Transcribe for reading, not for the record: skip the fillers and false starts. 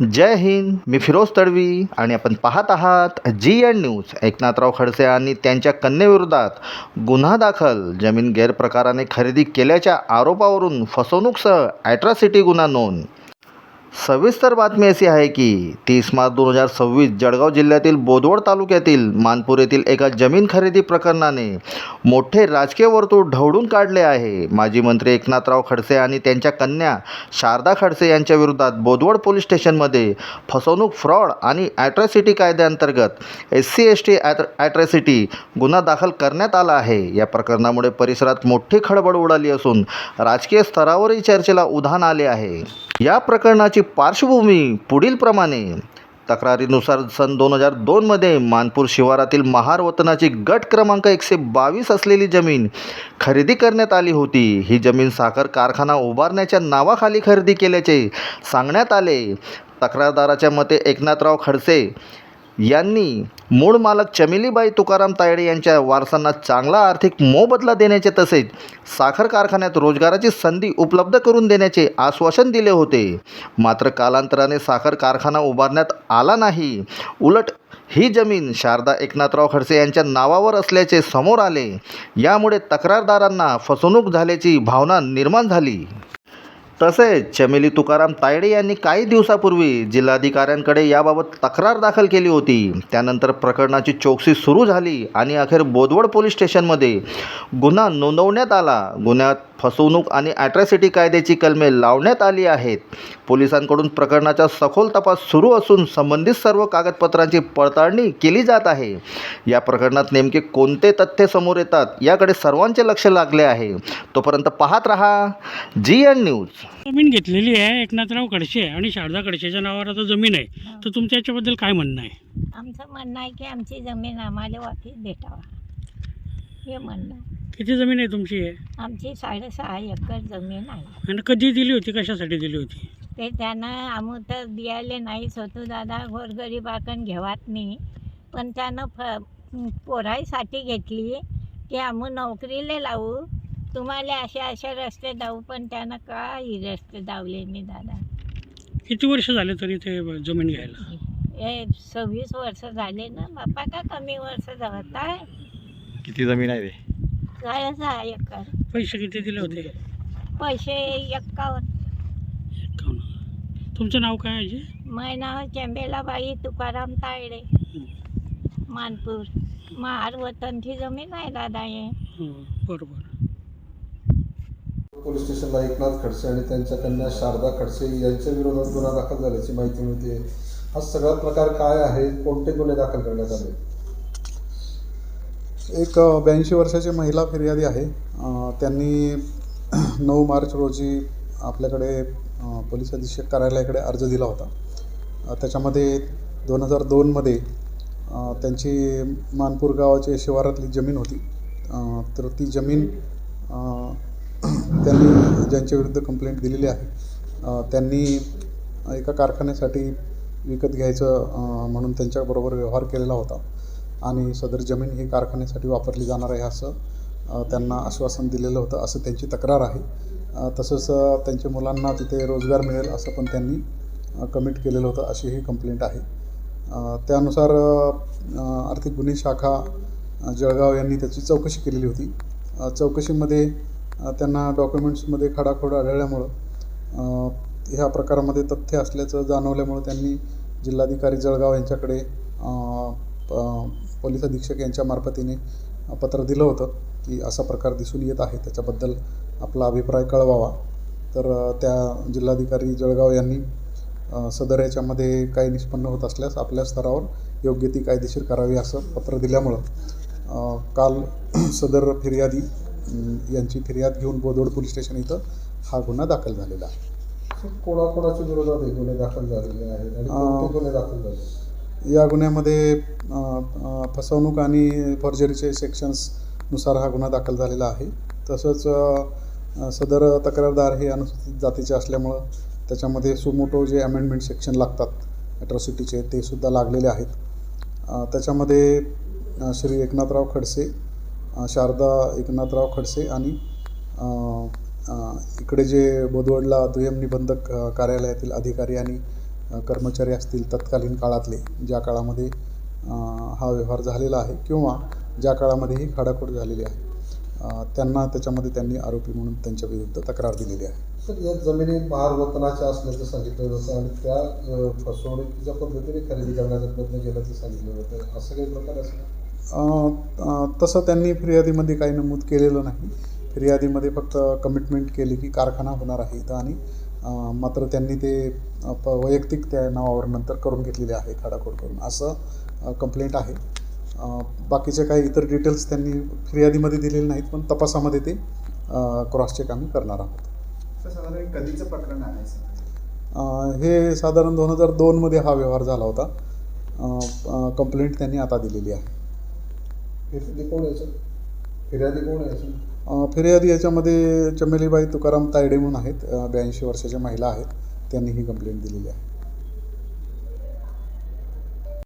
जय हिंद. मी फिरोज तडवी आणि आपण पाहत आहात GN न्यूज. एकनाथराव खडसे आणि त्यांच्या कन्येविरोधात गुन्हा दाखल. जमीन गैरप्रकाराने खरेदी केल्याच्या आरोपावरून फसवणूकसह ॲट्रॉसिटी गुन्हा नोंद. सविस्तर बातमी अशी आहे की 30 मार्च 2026 जळगाव जिल्ह्यातील बोदवड तालुक्यातील मानपूर येथील एका जमीन खरेदी प्रकरणाने मोठे राजकीय वर्तुळ ढवळून काढले आहे. माजी मंत्री एकनाथराव खडसे आणि त्यांच्या कन्या शारदा खडसे यांच्या विरोधात बोदवड पोलीस स्टेशनमध्ये फसवणूक, फ्रॉड आणि ॲट्रॉसिटी कायद्याअंतर्गत SC/ST ॲट्रॉसिटी गुन्हा दाखल करण्यात आला आहे. या प्रकरणामुळे परिसरात मोठी खळबळ उडाली असून राजकीय स्तरावरही चर्चेला उधाण आले आहे. या प्रकरणाची पार्श्वभूमी पुढीलप्रमाणे. तक्रारीनुसार सन 2002 मध्ये मानपूर शिवारातील महार वतनाची गट क्रमांक 122 असलेली जमीन खरेदी करण्यात आली होती. ही जमीन साखर कारखाना उभारण्याच्या नावाखाली खरेदी केल्याचे सांगण्यात आले. तक्रारदाराच्या मते एकनाथराव खडसे यांनी मूळ मालक चमेलीबाई तुकाराम तायडे यांच्या वारसांना चांगला आर्थिक मोबदला देण्याचे तसेच साखर कारखान्यात रोजगाराची संधी उपलब्ध करून देण्याचे आश्वासन दिले होते. मात्र कालांतराने साखर कारखाना उभारण्यात आला नाही. उलट ही जमीन शारदा एकनाथराव खडसे यांच्या नावावर असल्याचे समोर आले. यामुळे तक्रारदारांना फसवणूक झाल्याची भावना निर्माण झाली. तसेच चमेली तुकाराम तायडे यांनी काही दिवसापूर्वी जिल्हाधिकाऱ्यांकडे याबाबत तक्रार दाखल केली होती. त्यानंतर प्रकरणाची चौकशी सुरू झाली आणि अखेर बोदवड पोलीस स्टेशनमध्ये गुन्हा नोंदवण्यात आला. गुन्ह्यात फसवणूक आणि ॲट्रॉसिटी कायद्याची कलमे लावण्यात आली आहेत. पोलिसांकडून प्रकरणाचा सखोल तपास सुरू असून संबंधित सर्व कागदपत्रांची पडताळणी केली जात आहे. या प्रकरणात नेमके कोणते तथ्य समोर येतात याकडे सर्वांचे लक्ष लागले आहे. तोपर्यंत पाहत रहा GN न्यूज. जमीन घेतलेली आहे एकनाथराव खडसे आणि शारदा खडसेच्या नावावर आता जमीन आहे, तर तुमच्या याच्याबद्दल काय म्हणणं आहे? आमचं म्हणणं आहे की आमची जमीन आम्हाला वापस भेटावा, हे म्हणणं आहे. किती जमीन आहे तुमची? आहे आमची 6.5 एकर जमीन आहे. आणि कधी दिली होती, कशासाठी दिली होती? ते त्यांना आम्ही तर द्यायला नाहीच होतो दादा, गोरगरीबाकन घेवात नाही. पण त्यानं पोराईसाठी घेतली की आम्ही नोकरीला लावू, तुम्हाला असे रस्ते दावू. पण त्यानं काही रस्ते दावले नाही दादा. किती वर्ष झाले तरी ते जमीन घ्यायला? हे 26 वर्ष झाले ना बाप्पा, का कमी वर्ष जात आहे. किती जमीन आहे ते? 6.5 एकर. पैसे किती दिले होते? पैसे 51. तुमचं नाव काय आहे? माझं नाव चंबेलाबाई तुकाराम तायडे, मानपूर. महार वतनची जमीन आहे दादा हे. बरोबर. पोलीस स्टेशनला एकनाथ खडसे आणि त्यांच्या कन्या शारदा खडसे यांच्या विरोधात गुन्हा दाखल झाल्याची माहिती मिळते. हा सगळा प्रकार काय आहे? कोणते गुन्हे दाखल करण्यात आले? एक 82 वर्षाची महिला फिर्यादी आहे. त्यांनी 9 मार्च रोजी आपल्याकडे पोलीस अधीक्षक कार्यालयाकडे अर्ज दिला होता. त्याच्यामध्ये 2002 मध्ये त्यांची मानपूर गावाची शिवारातली जमीन होती. तर ती जमीन त्यांनी ज्यांच्या विरुद्ध कंप्लेंट दिलेली आहे त्यांनी एका कारखान्यासाठी विकत घ्यायचं म्हणून त्यांच्याबरोबर व्यवहार केलेला होता आणि सदर जमीन ही कारखान्यासाठी वापरली जाणार आहे असं त्यांना आश्वासन दिलेलं होतं, असं त्यांची तक्रार आहे. तसंच त्यांच्या मुलांना तिथे रोजगार मिळेल असं पण त्यांनी कमिट केलेलं होतं, अशी ही कंप्लेंट आहे. त्यानुसार आर्थिक गुन्हे शाखा जळगाव यांनी त्याची चौकशी केलेली होती. चौकशीमध्ये त्यांना डॉक्युमेंट्समध्ये खडाखोड आढळल्यामुळं ह्या प्रकारामध्ये तथ्य असल्याचं जाणवल्यामुळं त्यांनी जिल्हाधिकारी जळगाव यांच्याकडे पोलीस अधीक्षक यांच्या मार्फतीने पत्र दिलं होतं की असा प्रकार दिसून येत आहे, त्याच्याबद्दल आपला अभिप्राय कळवावा. तर त्या जिल्हाधिकारी जळगाव यांनी सदर याच्यामध्ये काही निष्पन्न होत असल्यास आपल्या स्तरावर योग्य ती कायदेशीर करावी असं पत्र दिल्यामुळं काल सदर फिर्यादी यांची फिर्याद घेऊन बोदवड पोलीस स्टेशन इथं हा गुन्हा दाखल झालेला आहे. कोणाकोणाच्या विरोधात हे गुन्हे दाखल झालेले आहेत आणि कोणते गुन्हे दाखल झाले? या गुन्ह्यामध्ये फसवणूक आणि फॉर्जरीचे सेक्शन्सनुसार हा गुन्हा दाखल झालेला आहे. तसंच सदर तक्रारदार हे अनुसूचित जातीचे असल्यामुळं त्याच्यामध्ये सुमोटो जे अमेंडमेंट सेक्शन लागतात ॲट्रॉसिटीचे ते सुद्धा लागलेले आहेत. त्याच्यामध्ये श्री एकनाथराव खडसे, शारदा एकनाथराव खडसे आणि इकडे जे बोदवडला दुय्यम निबंधक कार्यालयातील अधिकारी आणि कर्मचारी असतील तत्कालीन काळातले, ज्या काळामध्ये हा व्यवहार झालेला आहे किंवा ज्या काळामध्ये ही खाडाखोड झालेली आहे, त्याच्यामध्ये त्यांनी आरोपी म्हणून त्यांच्या विरुद्ध तक्रार दिलेली आहे. सर, या जमिनी महारवतनाच्या असल्याचं सांगितलं होतं आणि त्या फसवणुकीच्या पद्धतीने खरेदी करण्याचा प्रयत्न केल्याचं सांगितलं होतं. असं काही प्रकार असेल? तसं त्यांनी फिर्यादीमध्ये काही नमूद केलेलं नाही. फिर्यादीमध्ये फक्त कमिटमेंट केली की कारखाना होणार आहे इथं, आणि मात्र त्यांनी ते वैयक्तिक त्या नावावर नंतर करून घेतलेले आहे, खाडाखोड करून, असं कंप्लेंट आहे. बाकीचे काही इतर डिटेल्स त्यांनी फिर्यादीमध्ये दिलेले नाहीत, पण तपासामध्ये ते क्रॉस चेक आम्ही करणार आहोत. साधारण कधीचं प्रकरण आहे सर? हे साधारण 2002मध्ये हा व्यवहार झाला होता. कंप्लेंट त्यांनी आता दिलेली आहे. फिर्यादी कोण आहे सर? फिर्यादी कोण आहे सर? फिर्यादी याच्यामध्ये चमेलीबाई तुकाराम तायडे म्हणून आहेत, 82 वर्षाच्या महिला आहेत. त्यांनी ही कंप्लेंट दिलेली आहे.